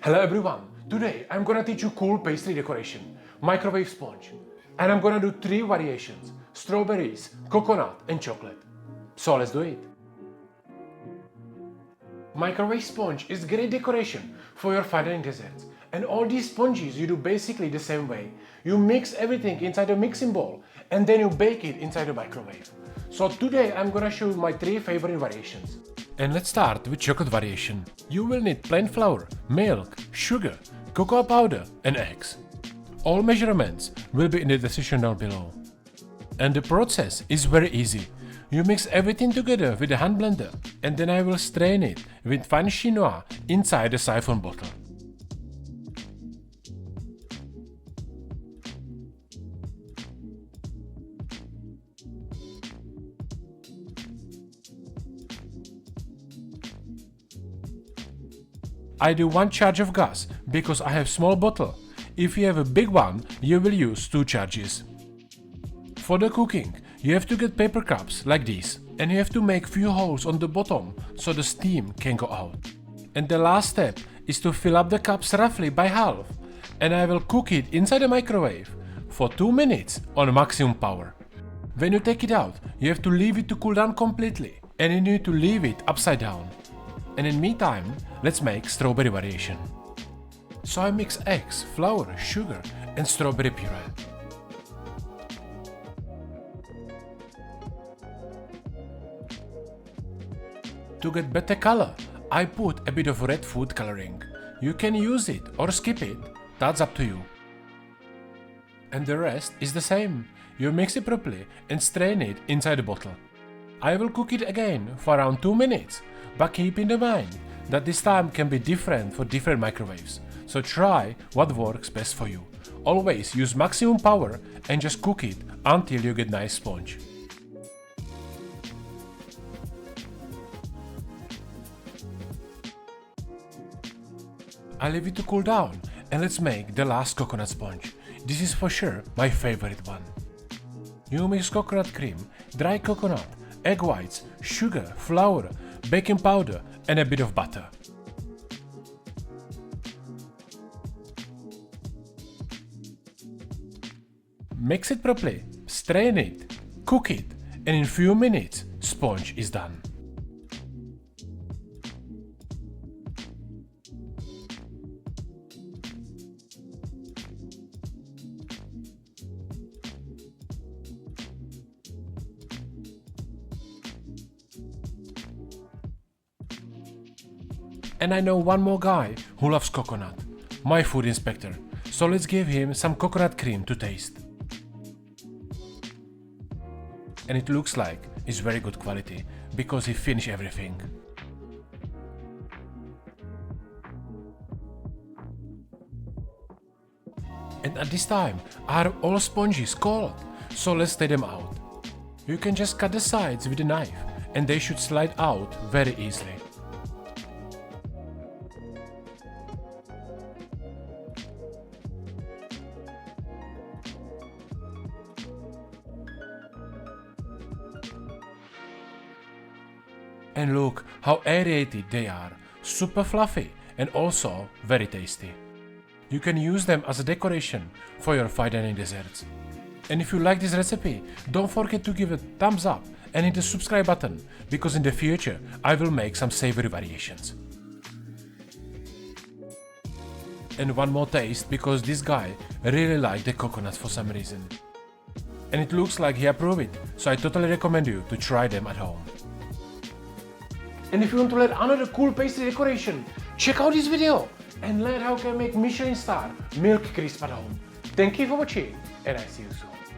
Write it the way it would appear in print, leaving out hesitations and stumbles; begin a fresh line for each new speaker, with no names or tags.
Hello everyone, today I'm gonna teach you cool pastry decoration, microwave sponge. And I'm gonna do 3 variations, strawberries, coconut and chocolate. So let's do it. Microwave sponge is great decoration for your fine dining desserts. And all these sponges you do basically the same way. You mix everything inside a mixing bowl and then you bake it inside the microwave. So today I'm gonna show you my 3 favorite variations. And let's start with chocolate variation. You will need plain flour, milk, sugar, cocoa powder and eggs. All measurements will be in the description down below. And the process is very easy. You mix everything together with a hand blender and then I will strain it with fine chinois inside the siphon bottle. I do 1 charge of gas because I have small bottle. If you have a big one, you will use 2 charges. For the cooking, you have to get paper cups like these and you have to make few holes on the bottom so the steam can go out. And the last step is to fill up the cups roughly by half and I will cook it inside the microwave for 2 minutes on maximum power. When you take it out, you have to leave it to cool down completely and you need to leave it upside down. And in meantime, let's make strawberry variation. So I mix eggs, flour, sugar and strawberry puree. To get better color, I put a bit of red food coloring. You can use it or skip it, that's up to you. And the rest is the same. You mix it properly and strain it inside the bottle. I will cook it again for around 2 minutes, but keep in mind that this time can be different for different microwaves. So try what works best for you. Always use maximum power and just cook it until you get nice sponge. I leave it to cool down and let's make the last coconut sponge. This is for sure my favorite one. You mix coconut cream, dry coconut, egg whites, sugar, flour, baking powder and a bit of butter. Mix it properly, strain it, cook it and in few minutes sponge is done. And I know one more guy who loves coconut, my food inspector, so let's give him some coconut cream to taste. And it looks like it's very good quality because he finished everything. And at this time are all sponges cold, so let's take them out. You can just cut the sides with a knife and they should slide out very easily. And look how aerated they are, super fluffy and also very tasty. You can use them as a decoration for your fine dining desserts. And if you like this recipe, don't forget to give it a thumbs up and hit the subscribe button because in the future I will make some savory variations. And one more taste because this guy really liked the coconut for some reason. And it looks like he approved it, so I totally recommend you to try them at home. And if you want to learn another cool pastry decoration, check out this video and learn how you can make Michelin star milk crisp at home. Thank you for watching and I see you soon.